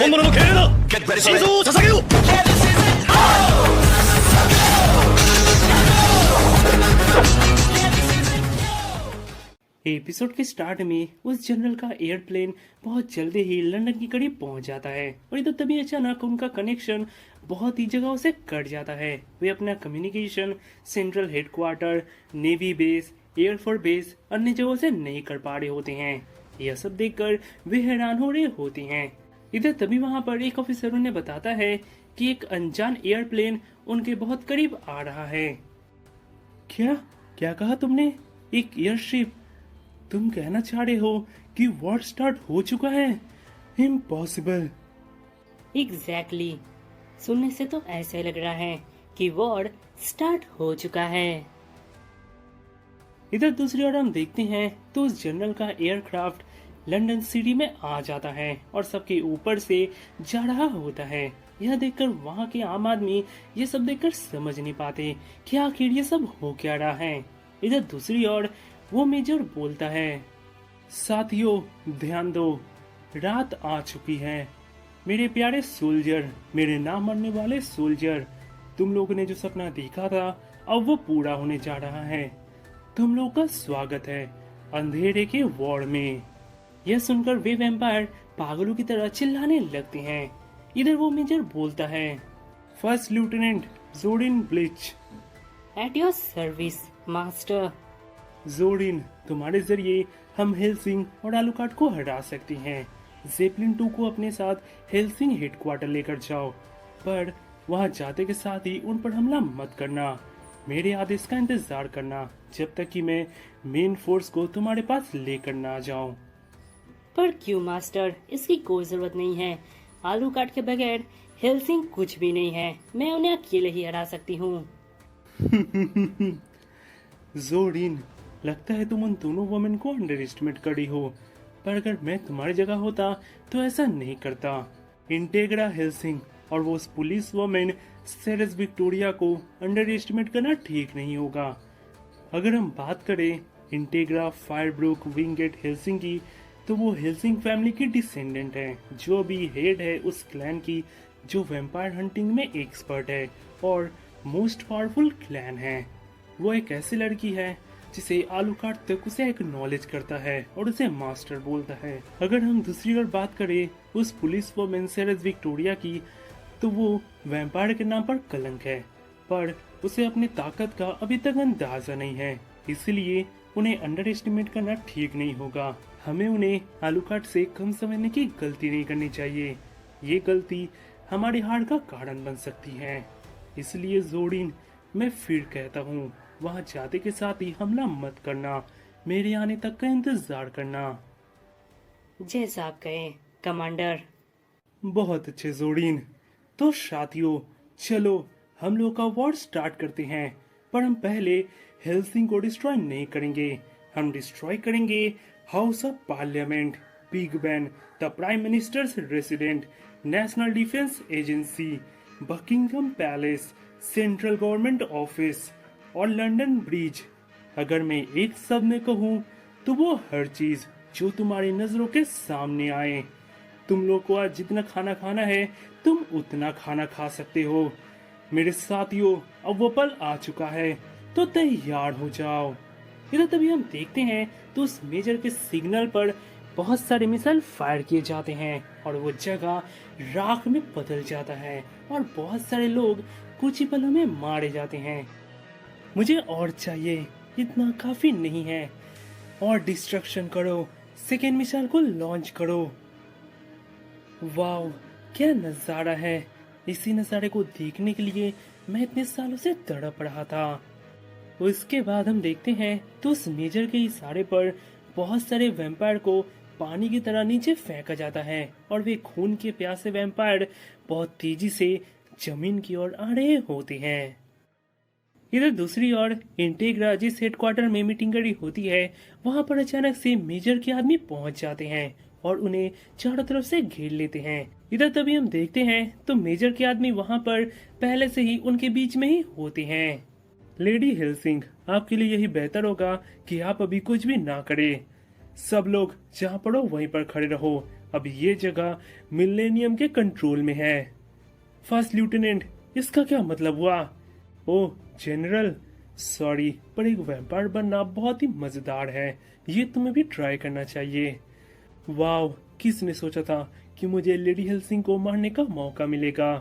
本物の敬礼だ。心臓を捧げよう。एपिसोड के स्टार्ट में उस जनरल का एयरप्लेन बहुत जल्दी ही लंदन के करीब पहुंच जाता है और इधर तभी अचानक उनका कनेक्शन बहुत ही जगहों से कट जाता है। वे अपना communication central headquarter, navy base, air force base अन्य जगहों से नहीं कर पा रहे होते हैं। यह सब देखकर वे हैरान हो रहे होते हैं। इधर तभी वहां पर एक ऑफिसर उन्हें बताता है कि एक अनजान एयरप्लेन उनके बहुत करीब आ रहा है। क्या क्या कहा तुमने? एक एयरशिप? तुम कहना चाह रहे हो कि वॉर स्टार्ट हो चुका है? इम्पॉसिबल। एग्जैक्टली सुनने से तो ऐसा लग रहा है कि वॉर स्टार्ट हो चुका है। इधर दूसरी ओर हम देखते हैं तो उस जनरल का एयरक्राफ्ट लंदन सिटी में आ जाता है और सबके ऊपर से जा रहा होता है। यह देखकर वहां के आम आदमी ये सब देखकर समझ नहीं पाते कि आखिर ये सब हो क्या रहा है। इधर दूसरी ओर वो मेजर बोलता है, साथियों ध्यान दो, रात आ चुकी है। मेरे प्यारे सोल्जर, मेरे ना मरने वाले सोल्जर, तुम लोगों ने जो सपना देखा था अब वो पूरा होने जा रहा है। तुम लोग का स्वागत है अंधेरे के वॉर में। यह सुनकर वे वैम्पायर पागलों की तरह चिल्लाने लगते हैं। इधर वो मेजर बोलता है, फर्स्ट लेफ्टिनेंट जोडिन bleach. At your service master. जोडिन, तुम्हारे जरिए हम हेल्सिंग और आलूकाट को हरा सकते हैं। जेपलिन 2 को अपने साथ हेल्सिंग हेडक्वार्टर लेकर जाओ, पर वहां जाते के साथ ही उन पर हमला मत करना। मेरे आदेश का इंतजार करना जब तक कि मैं मेन फोर्स को तुम्हारे पास लेकर ना आ जाऊं। पर क्यों मास्टर, इसकी कोई जरूरत नहीं है। आलू काट के बगैर हेल्सिंग कुछ भी नहीं है। मैं उन्हें अकेले ही हरा सकती हूँ। जोडिन, लगता है तुम उन दोनों वुमेन को अंडर एस्टिमेट कर रही हो, पर अगर मैं तुम्हारी जगह होता तो ऐसा नहीं करता। इंटेग्रा हेल्सिंग और वो उस पुलिस वुमेन सेरेस विक्टोरिया को अंडर एस्टिमेट करना ठीक नहीं होगा। अगर हम बात करें इंटेग्रा फायरब्रूक विंगेट हेल्सिंग की, तो वो हेल्सिंग फैमिली की डिसेंडेंट है, जो भी हेड है उस क्लैन की, जो वैम्पायर हंटिंग में एक्सपर्ट है और मोस्ट पावरफुल क्लैन है। वो एक ऐसी लड़की है जिसे आलूकाट तक उसे एक्नॉलेज करता है और उसे मास्टर बोलता है। अगर हम दूसरी ओर बात करें उस पुलिस वुमेन सेरेस विक्टोरिया की, तो वो वैम्पायर के नाम पर कलंक है, पर उसे अपनी ताकत का अभी तक अंदाजा नहीं है, इसलिए उन्हें अंडर एस्टिमेट करना ठीक नहीं होगा। हमें उन्हें आलूकाट से कम समझने की गलती नहीं करनी चाहिए। ये गलती हमारी हार का कारण बन सकती है। इसलिए जोडिन, मैं फिर कहता हूँ, वहाँ जाते के साथ ही हमला मत करना, मेरे आने तक का इंतजार करना। जैसा आप कहें कमांडर। बहुत अच्छे जोडिन। तो साथियों, चलो हम लोग का वॉर स्टार्ट करते हैं, पर हम पहले हेल्सिंग को डिस्ट्रॉय नहीं करेंगे। हम डिस्ट्रॉय करेंगे house of parliament, Big Ben, the prime ministers resident, national defence agency, Buckingham palace, central government office और लंदन ब्रिज। अगर मैं एक शब्द में कहूँ तो वो हर चीज जो तुम्हारी नजरों के सामने आए। तुम लोग को आज जितना खाना खाना है तुम उतना खाना खा सकते हो। मेरे साथियों, अब वो पल आ चुका है, तो तैयार हो जाओ। इधर तभी हम देखते हैं तो उस मेजर के सिग्नल पर बहुत सारे मिसाइल फायर किए जाते हैं और वो जगह राख में बदल जाता है और बहुत सारे लोग कुछ ही पलों में मारे जाते हैं। मुझे और चाहिए, इतना काफी नहीं है। और डिस्ट्रक्शन करो, सेकेंड मिसाइल को लॉन्च करो। वाव, क्या नजारा है। इसी नजारे को देखने के लिए मैं इतने सालों से तड़प रहा था। उसके बाद हम देखते हैं तो उस मेजर के इशारे पर बहुत सारे वैम्पायर को पानी की तरह नीचे फेंका जाता है और वे खून के प्यासे वैम्पायर बहुत तेजी से जमीन की ओर आ रहे होते हैं। इधर दूसरी ओर इंटेग्रा जिस हेडक्वार्टर में मीटिंग करी होती है, वहां पर अचानक से मेजर के आदमी पहुंच जाते हैं और उन्हें चारों तरफ से घेर लेते हैं। इधर तभी हम देखते हैं तो मेजर के आदमी वहां पर पहले से ही उनके बीच में ही होते हैं। लेडी हेल्सिंग, आपके लिए यही बेहतर होगा कि आप अभी कुछ भी ना करें। सब लोग जहाँ पड़ो वहीं पर खड़े रहो अब ये जगह मिलेनियम के कंट्रोल में है। फर्स्ट लेफ्टिनेंट, इसका क्या मतलब हुआ? ओह जनरल, सॉरी, पर एक वैम्पायर बनना बहुत ही मजेदार है, ये तुम्हें भी ट्राई करना चाहिए। वाव, किसने सोचा था कि मुझे लेडी हेल्सिंग को मारने का मौका मिलेगा।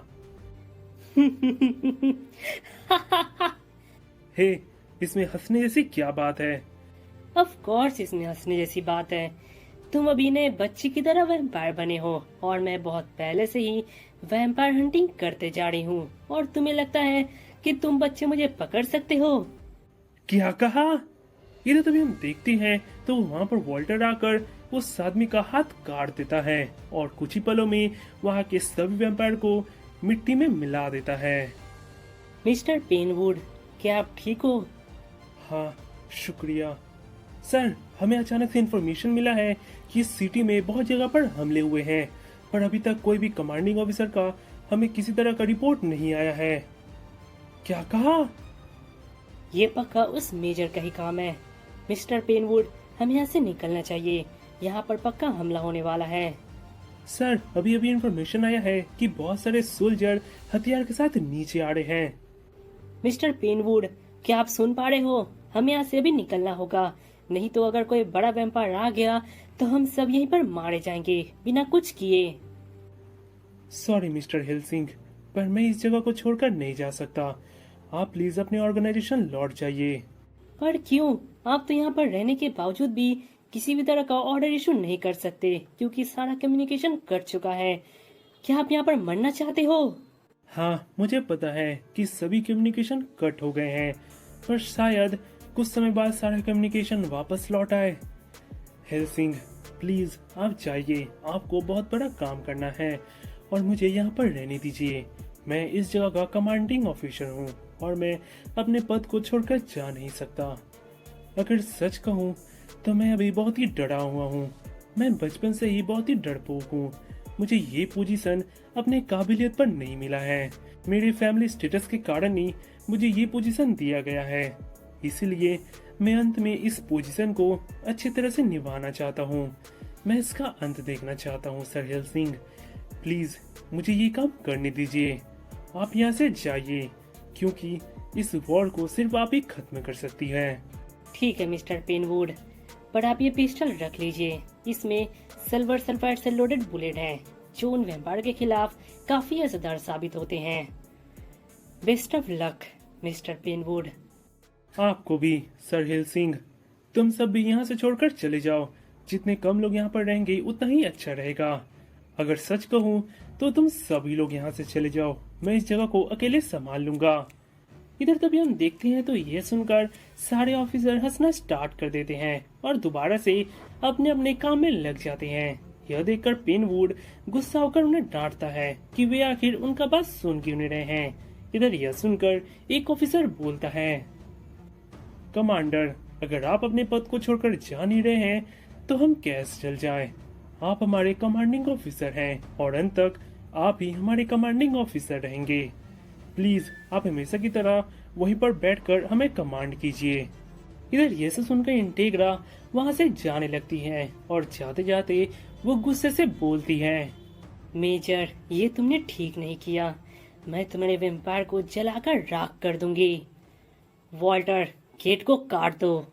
हे, इसमें हंसने जैसी क्या बात है? ऑफ कोर्स इसमें हंसने जैसी बात है। तुम अभी नए बच्चे की तरह वैम्पायर बने हो और मैं बहुत पहले से ही वैम्पायर हंटिंग करते जा रही हूँ, और तुम्हें लगता है कि तुम बच्चे मुझे पकड़ सकते हो? क्या कहा? इधर तभी हम देखते हैं तो वहाँ पर वॉल्टर आकर उस आदमी का हाथ काट देता है और कुछ ही पलों में वहाँ के सभी वैम्पायर को मिट्टी में मिला देता है। मिस्टर पेनवुड, क्या आप ठीक हो? हाँ, शुक्रिया सर। हमें अचानक से इन्फॉर्मेशन मिला है कि इस सिटी में बहुत जगह पर हमले हुए हैं, पर अभी तक कोई भी कमांडिंग ऑफिसर का हमें किसी तरह का रिपोर्ट नहीं आया है। क्या कहा? ये पक्का उस मेजर का ही काम है। मिस्टर पेनवुड, हमें यहाँ से निकलना चाहिए, यहाँ पर पक्का हमला होने वाला है। सर, अभी अभी इन्फॉर्मेशन आया है कि बहुत सारे सोल्जर हथियार के साथ नीचे आ रहे हैं। मिस्टर पेनवुड, क्या आप सुन पा रहे हो? हमें यहाँ से भी निकलना होगा, नहीं तो अगर कोई बड़ा वैम्पायर आ गया तो हम सब यहीं पर मारे जाएंगे बिना कुछ किए। सॉरी मिस्टर हेल्सिंग, पर मैं इस जगह को छोड़कर नहीं जा सकता। आप प्लीज अपने ऑर्गेनाइजेशन लौट जाइए। पर क्यों? आप तो यहाँ पर रहने के बावजूद भी किसी भी तरह का ऑर्डर इशू नहीं कर सकते, क्योंकि सारा कम्युनिकेशन कट चुका है। क्या आप यहाँ पर मरना चाहते हो? हाँ, मुझे पता है कि सभी कम्युनिकेशन कट हो गए हैं, पर शायद कुछ समय बाद सारा कम्युनिकेशन वापस लौट आए। हेल्सिंग, प्लीज आप जाइए, आपको बहुत बड़ा काम करना है और मुझे यहाँ पर रहने दीजिए। मैं इस जगह का कमांडिंग ऑफिसर हूँ और मैं अपने पद को छोड़कर जा नहीं सकता। अगर सच कहूँ तो मैं अभी बहुत ही डरा हुआ हूँ। मैं बचपन से ही बहुत ही डरपोक हूँ। मुझे ये पोजीशन अपने काबिलियत पर नहीं मिला है। मेरे फैमिली स्टेटस के कारण ही मुझे ये पोजीशन दिया गया है, इसलिए मैं अंत में इस पोजीशन को अच्छी तरह से निभाना चाहता हूँ। मैं इसका अंत देखना चाहता हूँ सर हेल्सिंग, प्लीज मुझे ये काम करने दीजिए। आप यहाँ से जाइए, क्योंकि इस वॉर को सिर्फ आप ही खत्म कर सकती है। ठीक है मिस्टर पेनवुड, पर आप ये पिस्टल रख लीजिए, इसमें सिल्वर सल्फाइड से लोडेड बुलेट हैं, जो उन वैम्पायर के खिलाफ काफी असरदार साबित होते हैं। Best of luck mister Penwood. आपको भी सर हेल्सिंग। तुम सब भी यहाँ से छोड़कर चले जाओ। जितने कम लोग यहाँ पर रहेंगे उतना ही अच्छा रहेगा। अगर सच कहूँ तो तुम सभी लोग यहाँ से चले जाओ, मैं इस जगह को अकेले संभाल लूंगा। इधर तभी हम देखते हैं तो यह सुनकर सारे ऑफिसर हंसना स्टार्ट कर देते हैं और दोबारा से अपने अपने काम में लग जाते हैं। यह देखकर पेनवुड गुस्सा होकर उन्हें डांटता है कि वे आखिर उनका बात सुन क्यों नहीं रहे हैं। इधर यह सुनकर एक ऑफिसर बोलता है, कमांडर, अगर आप अपने पद को छोड़कर जा नहीं रहे हैं तो हम कैसे चल जाएं? आप हमारे कमांडिंग ऑफिसर हैं और अंत तक आप ही हमारे कमांडिंग ऑफिसर रहेंगे। प्लीज आप हमेशा की तरह वहीं पर बैठकर हमें कमांड कीजिए। इधर ये सब सुनकर इंटेग्रा वहां से जाने लगती है और जाते जाते वो गुस्से से बोलती है, मेजर, ये तुमने ठीक नहीं किया। मैं तुम्हारे वैम्पायर को जलाकर राख कर दूंगी। वॉल्टर, गेट को काट दो।